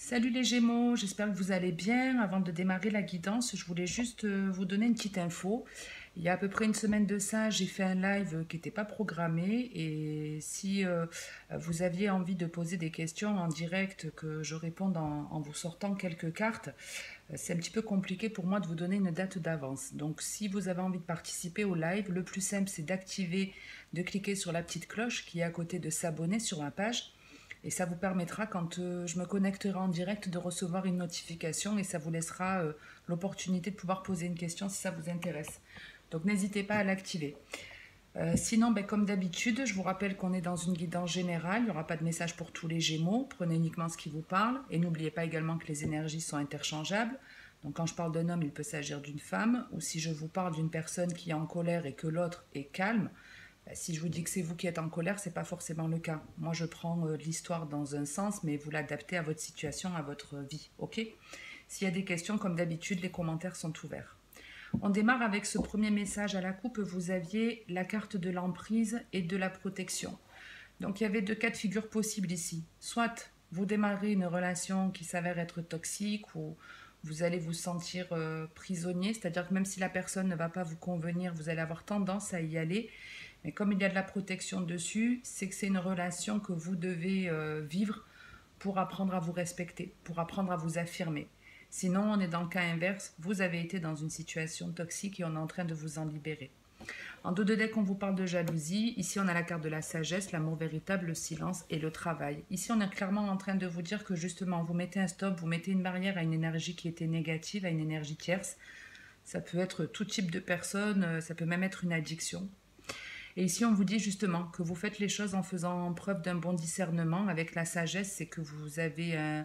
Salut les Gémeaux, j'espère que vous allez bien. Avant de démarrer la guidance, je voulais juste vous donner une petite info. Il y a à peu près une semaine de ça, j'ai fait un live qui n'était pas programmé et si vous aviez envie de poser des questions en direct, que je réponde en vous sortant quelques cartes, c'est un petit peu compliqué pour moi de vous donner une date d'avance. Donc si vous avez envie de participer au live, le plus simple c'est de cliquer sur la petite cloche qui est à côté de s'abonner sur ma page. Et ça vous permettra, quand je me connecterai en direct, de recevoir une notification et ça vous laissera l'opportunité de pouvoir poser une question si ça vous intéresse. Donc n'hésitez pas à l'activer. Sinon, comme d'habitude, je vous rappelle qu'on est dans une guidance générale. Il n'y aura pas de message pour tous les Gémeaux. Prenez uniquement ce qui vous parle. Et n'oubliez pas également que les énergies sont interchangeables. Donc quand je parle d'un homme, il peut s'agir d'une femme. Ou si je vous parle d'une personne qui est en colère et que l'autre est calme, si je vous dis que c'est vous qui êtes en colère, c'est pas forcément le cas. Moi, je prends l'histoire dans un sens, mais vous l'adaptez à votre situation, à votre vie, ok? S'il y a des questions, comme d'habitude, les commentaires sont ouverts. On démarre avec ce premier message à la coupe. Vous aviez la carte de l'emprise et de la protection. Donc, il y avait deux cas de figure possibles ici. Soit vous démarrez une relation qui s'avère être toxique ou vous allez vous sentir prisonnier, c'est-à-dire que même si la personne ne va pas vous convenir, vous allez avoir tendance à y aller. Mais comme il y a de la protection dessus, c'est que c'est une relation que vous devez vivre pour apprendre à vous respecter, pour apprendre à vous affirmer. Sinon, on est dans le cas inverse. Vous avez été dans une situation toxique et on est en train de vous en libérer. En dos de deck, on vous parle de jalousie. Ici, on a la carte de la sagesse, l'amour véritable, le silence et le travail. Ici, on est clairement en train de vous dire que justement, vous mettez un stop, vous mettez une barrière à une énergie qui était négative, à une énergie tierce. Ça peut être tout type de personne, ça peut même être une addiction. Et ici, on vous dit justement que vous faites les choses en faisant preuve d'un bon discernement. Avec la sagesse, c'est que vous avez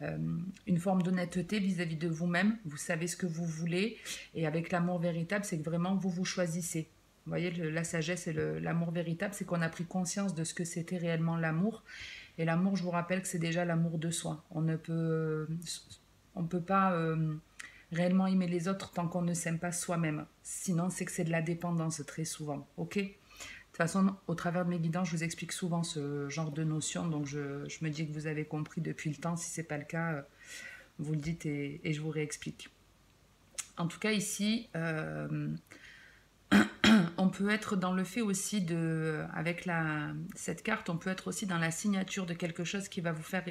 une forme d'honnêteté vis-à-vis de vous-même. Vous savez ce que vous voulez. Et avec l'amour véritable, c'est que vraiment vous vous choisissez. Vous voyez, la sagesse et l'amour véritable, c'est qu'on a pris conscience de ce que c'était réellement l'amour. Et l'amour, je vous rappelle que c'est déjà l'amour de soi. On ne peut pas réellement aimer les autres tant qu'on ne s'aime pas soi-même. Sinon, c'est que c'est de la dépendance très souvent. Ok ? De toute façon, au travers de mes guidances, je vous explique souvent ce genre de notions, donc je me dis que vous avez compris depuis le temps. Si ce n'est pas le cas, vous le dites et je vous réexplique. En tout cas, ici, on peut être dans le fait aussi avec cette carte, on peut être aussi dans la signature de quelque chose qui va vous faire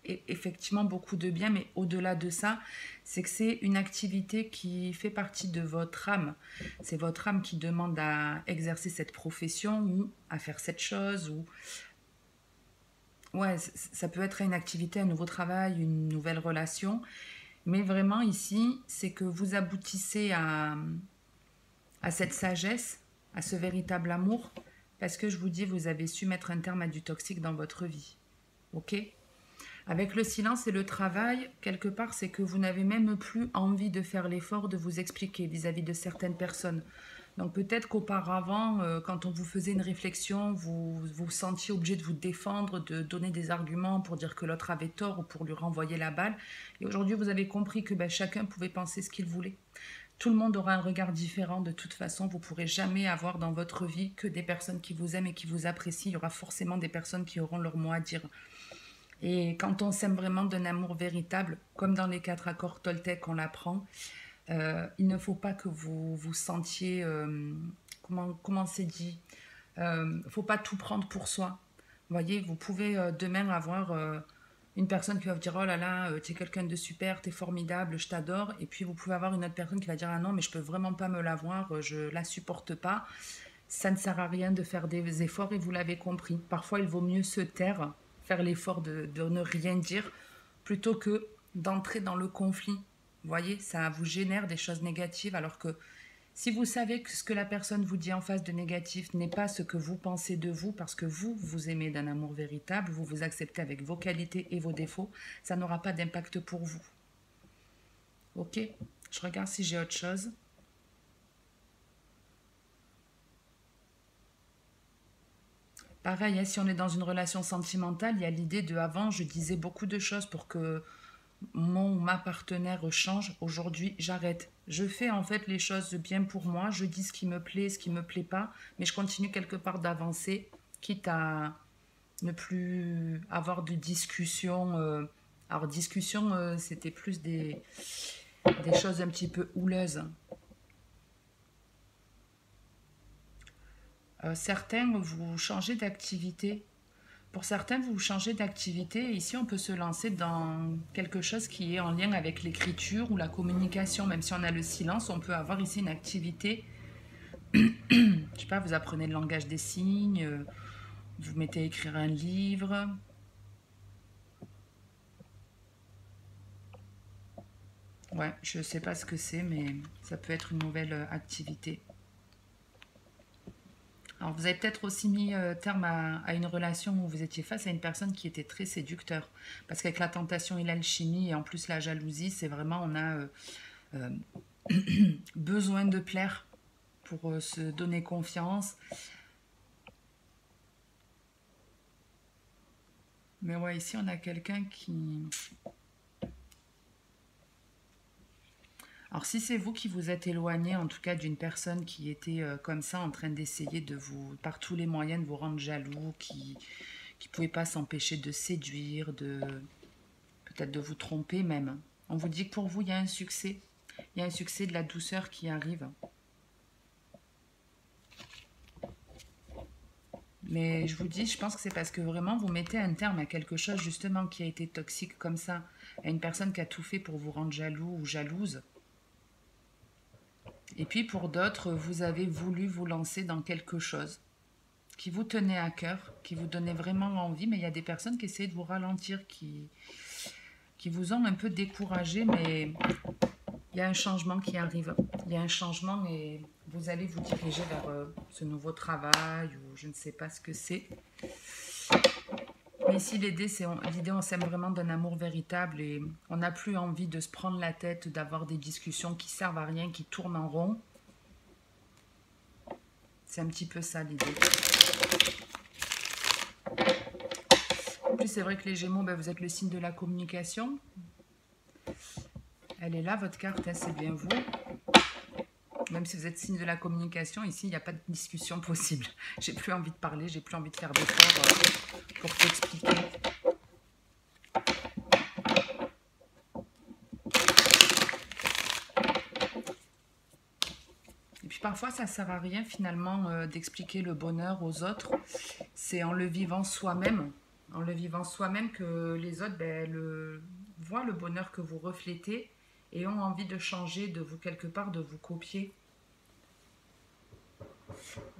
effectivement beaucoup de bien, mais au-delà de ça, c'est que c'est une activité qui fait partie de votre âme. C'est votre âme qui demande à exercer cette profession ou à faire cette chose. Ouais, ça peut être une activité, un nouveau travail, une nouvelle relation. Mais vraiment ici, c'est que vous aboutissez à cette sagesse, à ce véritable amour, parce que je vous dis, vous avez su mettre un terme à du toxique dans votre vie. Ok ? Avec le silence et le travail, quelque part, c'est que vous n'avez même plus envie de faire l'effort de vous expliquer vis-à-vis de certaines personnes. Donc peut-être qu'auparavant, quand on vous faisait une réflexion, vous vous sentiez obligé de vous défendre, de donner des arguments pour dire que l'autre avait tort ou pour lui renvoyer la balle. Et aujourd'hui, vous avez compris que chacun pouvait penser ce qu'il voulait. Tout le monde aura un regard différent de toute façon. Vous ne pourrez jamais avoir dans votre vie que des personnes qui vous aiment et qui vous apprécient. Il y aura forcément des personnes qui auront leur mot à dire. Et quand on s'aime vraiment d'un amour véritable, comme dans les 4 accords Toltec, on l'apprend, il ne faut pas que vous vous sentiez, comment c'est dit, il ne faut pas tout prendre pour soi. Vous voyez, vous pouvez demain avoir une personne qui va vous dire oh là là, tu es quelqu'un de super, tu es formidable, je t'adore. Et puis vous pouvez avoir une autre personne qui va dire ah non, mais je peux vraiment pas me l'avoir, je la supporte pas. Ça ne sert à rien de faire des efforts et vous l'avez compris. Parfois, il vaut mieux se taire, faire l'effort de ne rien dire, plutôt que d'entrer dans le conflit. Vous voyez, ça vous génère des choses négatives, alors que si vous savez que ce que la personne vous dit en face de négatif n'est pas ce que vous pensez de vous, parce que vous, vous aimez d'un amour véritable, vous vous acceptez avec vos qualités et vos défauts, ça n'aura pas d'impact pour vous. Ok ? Je regarde si j'ai autre chose. Pareil, hein, si on est dans une relation sentimentale, il y a l'idée de avant, je disais beaucoup de choses pour que mon ou ma partenaire change. Aujourd'hui, j'arrête. Je fais en fait les choses bien pour moi. Je dis ce qui me plaît, ce qui me plaît pas, mais je continue quelque part d'avancer, quitte à ne plus avoir de discussions Alors, discussion, c'était plus des choses un petit peu houleuses. Certains, vous changez d'activité. Pour certains, vous changez d'activité. Ici, on peut se lancer dans quelque chose qui est en lien avec l'écriture ou la communication. Même si on a le silence, on peut avoir ici une activité. Je sais pas, vous apprenez le langage des signes, vous mettez à écrire un livre. Ouais, je sais pas ce que c'est, mais ça peut être une nouvelle activité. Alors, vous avez peut-être aussi mis terme à une relation où vous étiez face à une personne qui était très séducteur. Parce qu'avec la tentation et l'alchimie, et en plus la jalousie, c'est vraiment, on a euh, besoin de plaire pour se donner confiance. Mais ouais, ici, on a quelqu'un qui... Alors, si c'est vous qui vous êtes éloigné, en tout cas, d'une personne qui était comme ça, en train d'essayer de vous, par tous les moyens, de vous rendre jaloux, qui ne pouvait pas s'empêcher de séduire, de peut-être de vous tromper même. On vous dit que pour vous, il y a un succès. Il y a un succès, de la douceur qui arrive. Mais je vous dis, je pense que c'est parce que vraiment, vous mettez un terme à quelque chose, justement, qui a été toxique comme ça, à une personne qui a tout fait pour vous rendre jaloux ou jalouse. Et puis pour d'autres, vous avez voulu vous lancer dans quelque chose qui vous tenait à cœur, qui vous donnait vraiment envie, mais il y a des personnes qui essaient de vous ralentir, qui vous ont un peu découragé, mais il y a un changement qui arrive. Il y a un changement et vous allez vous diriger vers ce nouveau travail ou je ne sais pas ce que c'est. Mais ici, l'idée, on s'aime vraiment d'un amour véritable et on n'a plus envie de se prendre la tête, d'avoir des discussions qui servent à rien, qui tournent en rond. C'est un petit peu ça l'idée. En plus, c'est vrai que les Gémeaux, ben, vous êtes le signe de la communication. Elle est là, votre carte, hein, c'est bien vous. Même si vous êtes signe de la communication, ici, il n'y a pas de discussion possible. J'ai plus envie de parler, j'ai plus envie de faire d'efforts pour t'expliquer. Et puis parfois, ça ne sert à rien finalement d'expliquer le bonheur aux autres. C'est en le vivant soi-même. En le vivant soi-même que les autres voient le bonheur que vous reflétez et ont envie de changer de vous quelque part, de vous copier.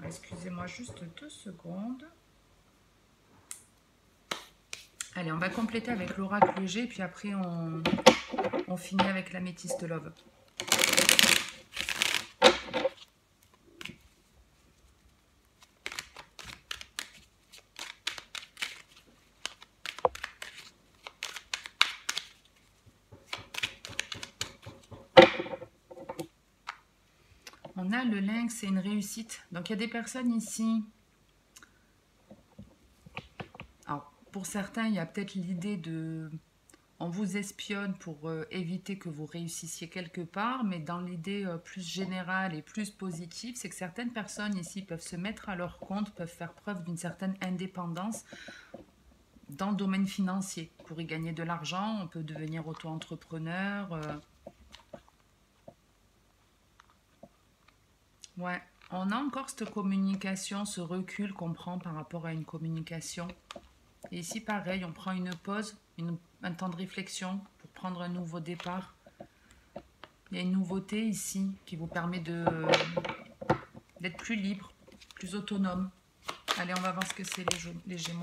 Excusez-moi juste 2 secondes. Allez, on va compléter avec l'oracle G, puis après on finit avec l'améthyste love. On a le lynx, c'est une réussite. Donc il y a des personnes ici. Alors pour certains, il y a peut-être l'idée de... On vous espionne pour éviter que vous réussissiez quelque part, mais dans l'idée plus générale et plus positive, c'est que certaines personnes ici peuvent se mettre à leur compte, peuvent faire preuve d'une certaine indépendance dans le domaine financier. Pour y gagner de l'argent, on peut devenir auto-entrepreneur. Ouais, on a encore cette communication, ce recul qu'on prend par rapport à une communication. Et ici, pareil, on prend une pause, un temps de réflexion pour prendre un nouveau départ. Il y a une nouveauté ici qui vous permet d'être plus libre, plus autonome. Allez, on va voir ce que c'est les Gémeaux.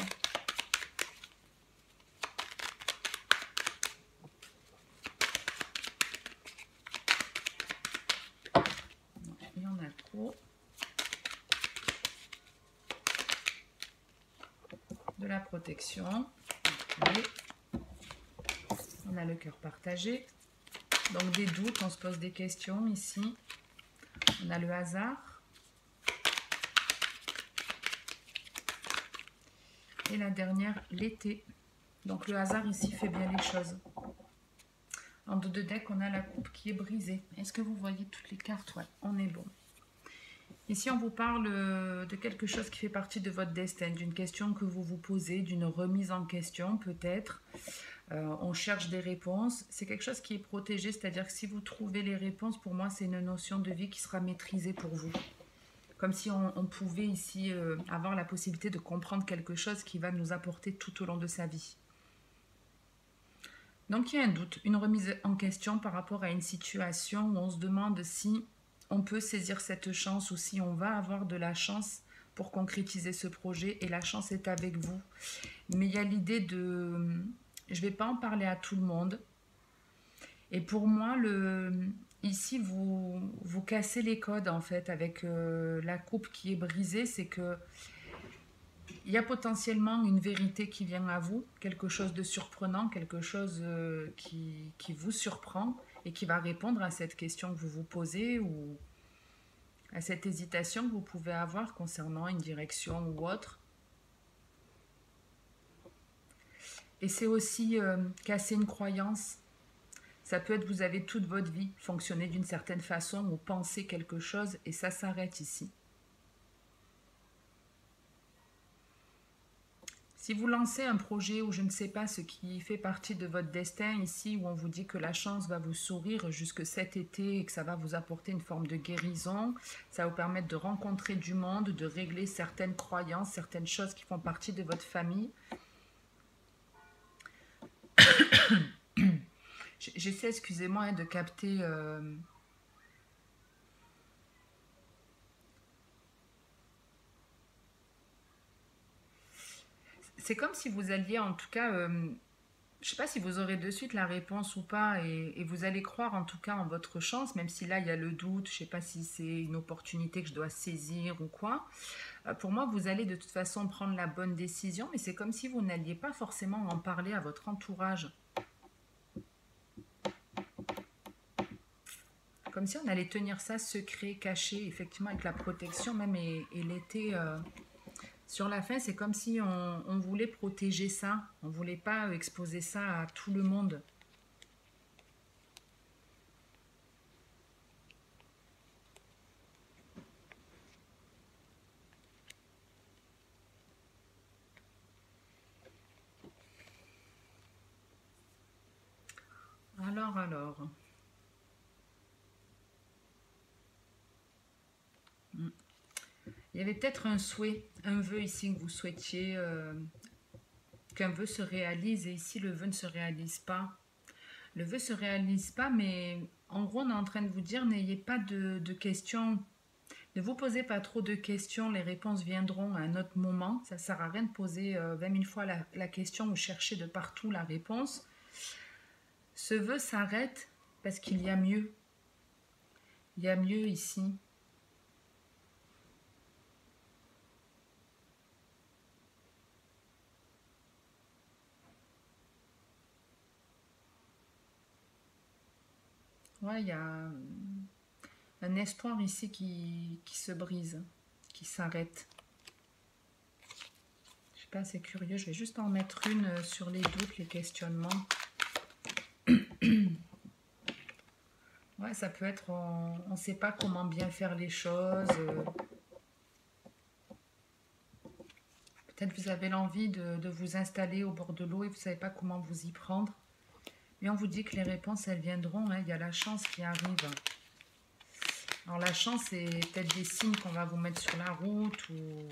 Il y en a trop. De la protection. Okay. On a le cœur partagé. Donc des doutes, on se pose des questions ici. On a le hasard. Et la dernière, l'été. Donc le hasard ici fait bien les choses. En dos de deck, on a la coupe qui est brisée. Est-ce que vous voyez toutes les cartes? Ouais, on est bon. Ici, on vous parle de quelque chose qui fait partie de votre destin, d'une question que vous vous posez, d'une remise en question peut-être. On cherche des réponses. C'est quelque chose qui est protégé, c'est-à-dire que si vous trouvez les réponses, pour moi, c'est une notion de vie qui sera maîtrisée pour vous. Comme si on pouvait ici avoir la possibilité de comprendre quelque chose qui va nous apporter tout au long de sa vie. Donc il y a un doute, une remise en question par rapport à une situation où on se demande si on peut saisir cette chance ou si on va avoir de la chance pour concrétiser ce projet et la chance est avec vous. Mais il y a l'idée de... Je ne vais pas en parler à tout le monde. Et pour moi, ici, vous cassez les codes en fait avec la coupe qui est brisée. C'est que il y a potentiellement une vérité qui vient à vous, quelque chose de surprenant, quelque chose qui vous surprend et qui va répondre à cette question que vous vous posez ou à cette hésitation que vous pouvez avoir concernant une direction ou autre. Et c'est aussi casser une croyance. Ça peut être vous avez toute votre vie fonctionné d'une certaine façon ou pensé quelque chose et ça s'arrête ici. Si vous lancez un projet ou je ne sais pas ce qui fait partie de votre destin ici, où on vous dit que la chance va vous sourire jusque cet été et que ça va vous apporter une forme de guérison, ça va vous permettre de rencontrer du monde, de régler certaines croyances, certaines choses qui font partie de votre famille. J'essaie, excusez-moi, de capter... C'est comme si vous alliez, en tout cas, je ne sais pas si vous aurez de suite la réponse ou pas, et vous allez croire en tout cas en votre chance, même si là il y a le doute, je ne sais pas si c'est une opportunité que je dois saisir ou quoi. Pour moi, vous allez de toute façon prendre la bonne décision, mais c'est comme si vous n'alliez pas forcément en parler à votre entourage. Comme si on allait tenir ça secret, caché, effectivement avec la protection même, et l'été... Sur la fin, c'est comme si on voulait protéger ça. On ne voulait pas exposer ça à tout le monde. Alors. Il y avait peut-être un souhait, un vœu ici que vous souhaitiez qu'un vœu se réalise et ici le vœu ne se réalise pas. Le vœu se réalise pas, mais en gros on est en train de vous dire n'ayez pas de questions. Ne vous posez pas trop de questions, les réponses viendront à un autre moment. Ça ne sert à rien de poser 20 000 fois la question ou chercher de partout la réponse. Ce vœu s'arrête parce qu'il y a mieux. Il y a mieux ici. Ouais, il y a un espoir ici qui se brise, qui s'arrête. Je sais pas, c'est curieux. Je vais juste en mettre une sur les doutes, les questionnements. Ouais, ça peut être, on ne sait pas comment bien faire les choses. Peut-être vous avez l'envie de vous installer au bord de l'eau et vous ne savez pas comment vous y prendre. Mais on vous dit que les réponses, elles viendront. Hein. Il y a la chance qui arrive. Alors la chance, c'est peut-être des signes qu'on va vous mettre sur la route. Ou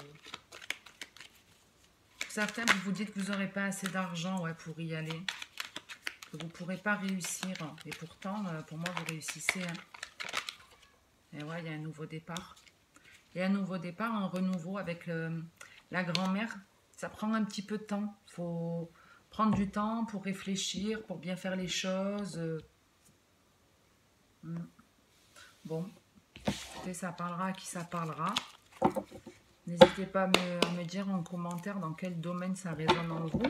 certains, vous vous dites que vous n'aurez pas assez d'argent pour y aller. Que vous ne pourrez pas réussir. Et pourtant, pour moi, vous réussissez. Hein. Et ouais, il y a un nouveau départ. Et un nouveau départ, un renouveau avec la grand-mère. Ça prend un petit peu de temps. Il faut prendre du temps pour réfléchir, pour bien faire les choses. Bon, écoutez, ça parlera à qui ça parlera. N'hésitez pas à me dire en commentaire dans quel domaine ça résonne en vous.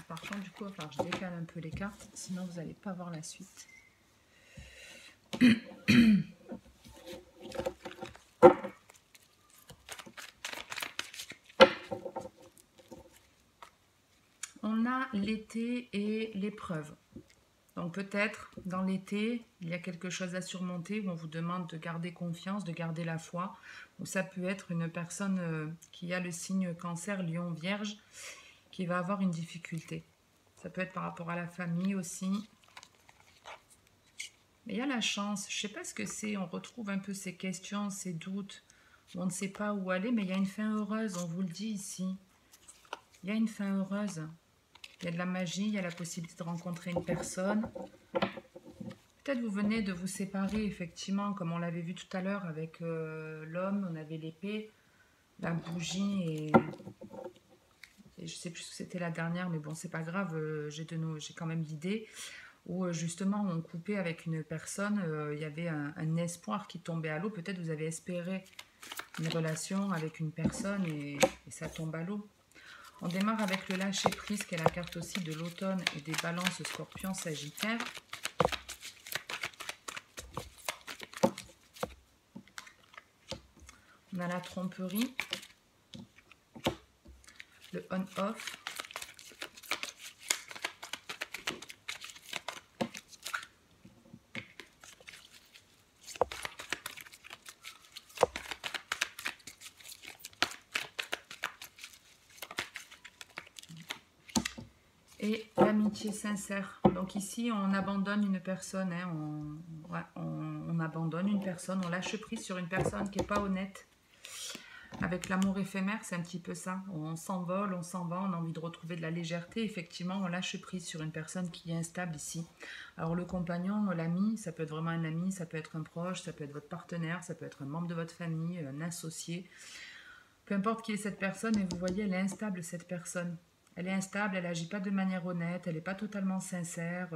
Par contre, du coup, il va falloir que je décale un peu les cartes, sinon vous n'allez pas voir la suite. on a l'été et l'épreuve. Donc peut-être dans l'été, il y a quelque chose à surmonter où on vous demande de garder confiance, de garder la foi. Ou ça peut être une personne qui a le signe cancer, lion, vierge, qui va avoir une difficulté. Ça peut être par rapport à la famille aussi. Mais il y a la chance, je ne sais pas ce que c'est, on retrouve un peu ces questions, ces doutes, où on ne sait pas où aller, mais il y a une fin heureuse, on vous le dit ici. Il y a une fin heureuse. Il y a de la magie, il y a la possibilité de rencontrer une personne. Peut-être vous venez de vous séparer, effectivement, comme on l'avait vu tout à l'heure avec l'homme, on avait l'épée, la bougie et je ne sais plus ce que c'était la dernière, mais bon, c'est pas grave, j'ai quand même l'idée, où justement on coupait avec une personne, il y avait un espoir qui tombait à l'eau. Peut-être vous avez espéré une relation avec une personne et ça tombe à l'eau. On démarre avec le lâcher-prise, qui est la carte aussi de l'automne et des balances scorpion sagittaire. On a la tromperie, le on-off, et l'amitié sincère. Donc ici, on abandonne une personne, hein, on abandonne une personne, on lâche prise sur une personne qui n'est pas honnête. Avec l'amour éphémère, c'est un petit peu ça. On s'envole, on s'en va, on a envie de retrouver de la légèreté. Effectivement, on lâche prise sur une personne qui est instable ici. Alors le compagnon, l'ami, ça peut être vraiment un ami, ça peut être un proche, ça peut être votre partenaire, ça peut être un membre de votre famille, un associé. Peu importe qui est cette personne, mais vous voyez, elle est instable, cette personne. Elle est instable, elle n'agit pas de manière honnête, elle n'est pas totalement sincère.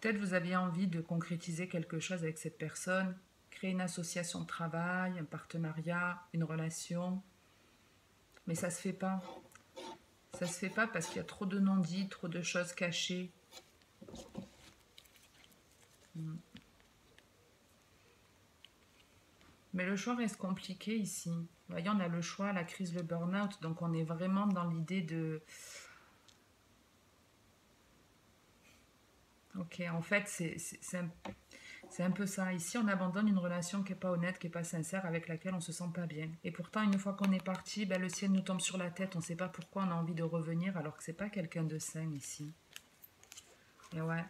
Peut-être vous aviez envie de concrétiser quelque chose avec cette personne, créer une association de travail, un partenariat, une relation. Mais ça ne se fait pas. Ça ne se fait pas parce qu'il y a trop de non-dits, trop de choses cachées. Mais le choix reste compliqué ici. Vous voyez, on a le choix, la crise, le burn-out. Donc on est vraiment dans l'idée de... Ok, en fait, c'est un peu ça. Ici, on abandonne une relation qui n'est pas honnête, qui n'est pas sincère, avec laquelle on ne se sent pas bien. Et pourtant, une fois qu'on est parti, ben, le ciel nous tombe sur la tête. On ne sait pas pourquoi on a envie de revenir, alors que ce n'est pas quelqu'un de sain ici. Et ouais.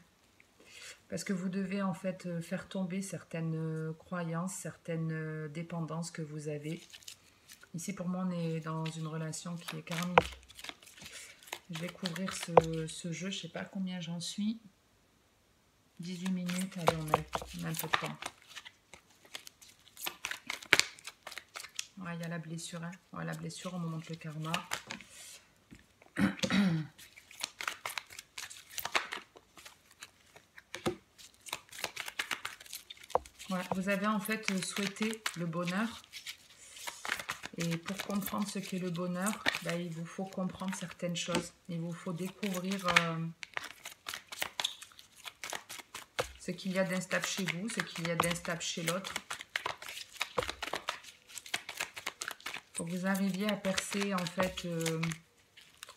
Parce que vous devez en fait faire tomber certaines croyances, certaines dépendances que vous avez. Ici, pour moi, on est dans une relation qui est karmique. Je vais couvrir ce jeu. Je ne sais pas combien j'en suis. 18 minutes. Allez, on a un peu de temps. Ouais, il y a la blessure. Hein. Ouais, la blessure, on me montre le karma. Ouais, vous avez en fait souhaité le bonheur. Et pour comprendre ce qu'est le bonheur, ben, il vous faut comprendre certaines choses. Il vous faut découvrir ce qu'il y a d'instable chez vous, ce qu'il y a d'instable chez l'autre. Il faut que vous arriviez à percer en fait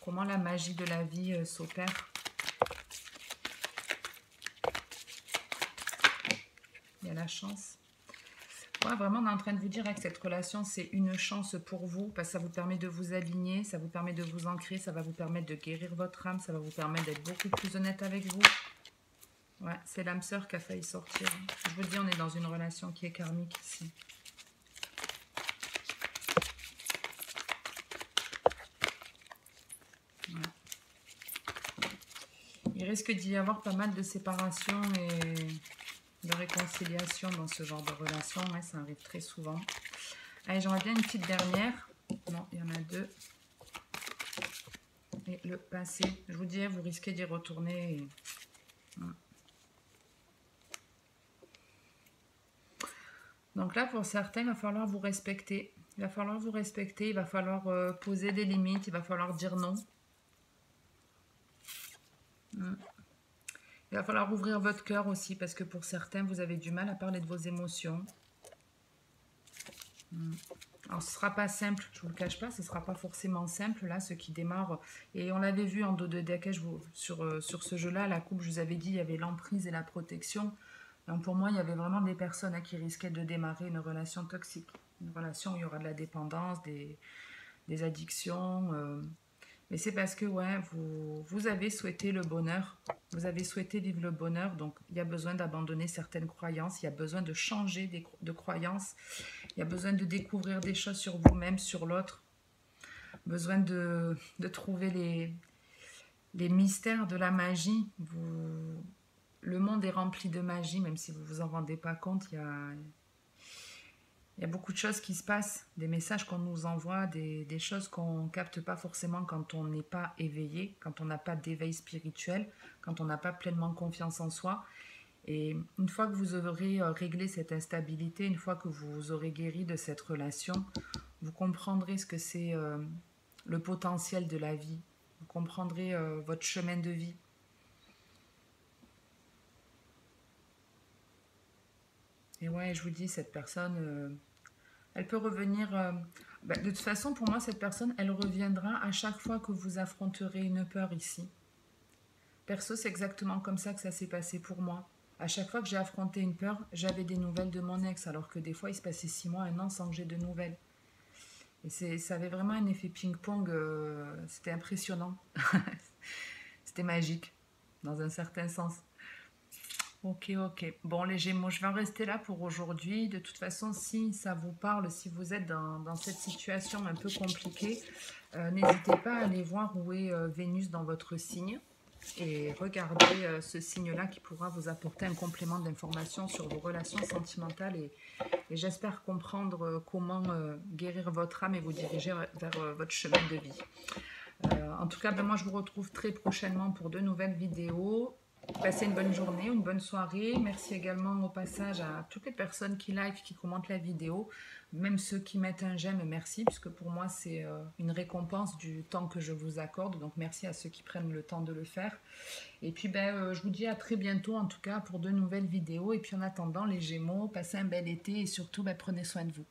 comment la magie de la vie s'opère. Il y a la chance. Ouais, vraiment, on est en train de vous dire que cette relation, c'est une chance pour vous, parce que ça vous permet de vous aligner, ça vous permet de vous ancrer, ça va vous permettre de guérir votre âme, ça va vous permettre d'être beaucoup plus honnête avec vous. Ouais, c'est l'âme sœur qui a failli sortir. Je vous dis, on est dans une relation qui est karmique ici. Ouais. Il risque d'y avoir pas mal de séparations et de réconciliation dans ce genre de relation. Ouais, ça arrive très souvent. Allez, j'aimerais bien une petite dernière. Non, il y en a deux. Et le passé. Je vous dis, vous risquez d'y retourner. Et... Donc là, pour certains, il va falloir vous respecter. Il va falloir vous respecter. Il va falloir poser des limites. Il va falloir dire non. Il va falloir ouvrir votre cœur aussi, parce que pour certains, vous avez du mal à parler de vos émotions. Alors, ce sera pas simple, je vous le cache pas, ce sera pas forcément simple, là, ceux qui démarrent. Et on l'avait vu en dos de deck, sur ce jeu-là, la coupe, je vous avais dit, il y avait l'emprise et la protection. Donc, pour moi, il y avait vraiment des personnes qui risquaient de démarrer une relation toxique. Une relation où il y aura de la dépendance, des addictions. Mais c'est parce que, ouais, vous avez souhaité le bonheur. Vous avez souhaité vivre le bonheur. Donc, il y a besoin d'abandonner certaines croyances. Il y a besoin de changer de croyances. Il y a besoin de découvrir des choses sur vous-même, sur l'autre. Besoin de trouver les mystères de la magie. Le monde est rempli de magie, même si vous ne vous en rendez pas compte. Il y a beaucoup de choses qui se passent, des messages qu'on nous envoie, des choses qu'on ne capte pas forcément quand on n'est pas éveillé, quand on n'a pas d'éveil spirituel, quand on n'a pas pleinement confiance en soi. Et une fois que vous aurez réglé cette instabilité, une fois que vous aurez guéri de cette relation, vous comprendrez ce que c'est le potentiel de la vie. Vous comprendrez votre chemin de vie. Et ouais, je vous dis, cette personne, elle peut revenir. De toute façon, pour moi, cette personne, elle reviendra à chaque fois que vous affronterez une peur ici. Perso, c'est exactement comme ça que ça s'est passé pour moi. À chaque fois que j'ai affronté une peur, j'avais des nouvelles de mon ex, alors que des fois, il se passait 6 mois, un an sans que j'ai de nouvelles. Et ça avait vraiment un effet ping-pong, c'était impressionnant. C'était magique, dans un certain sens. Ok, ok. Bon, les Gémeaux, je vais en rester là pour aujourd'hui. De toute façon, si ça vous parle, si vous êtes dans cette situation un peu compliquée, n'hésitez pas à aller voir où est Vénus dans votre signe et regardez ce signe-là qui pourra vous apporter un complément d'information sur vos relations sentimentales et j'espère comprendre comment guérir votre âme et vous diriger vers votre chemin de vie. En tout cas, moi je vous retrouve très prochainement pour de nouvelles vidéos. Passez une bonne journée, une bonne soirée. Merci également au passage à toutes les personnes qui like, qui commentent la vidéo, même ceux qui mettent un j'aime, merci, puisque pour moi c'est une récompense du temps que je vous accorde. Donc merci à ceux qui prennent le temps de le faire. Et puis je vous dis à très bientôt en tout cas pour de nouvelles vidéos. Et puis en attendant les Gémeaux, passez un bel été et surtout prenez soin de vous.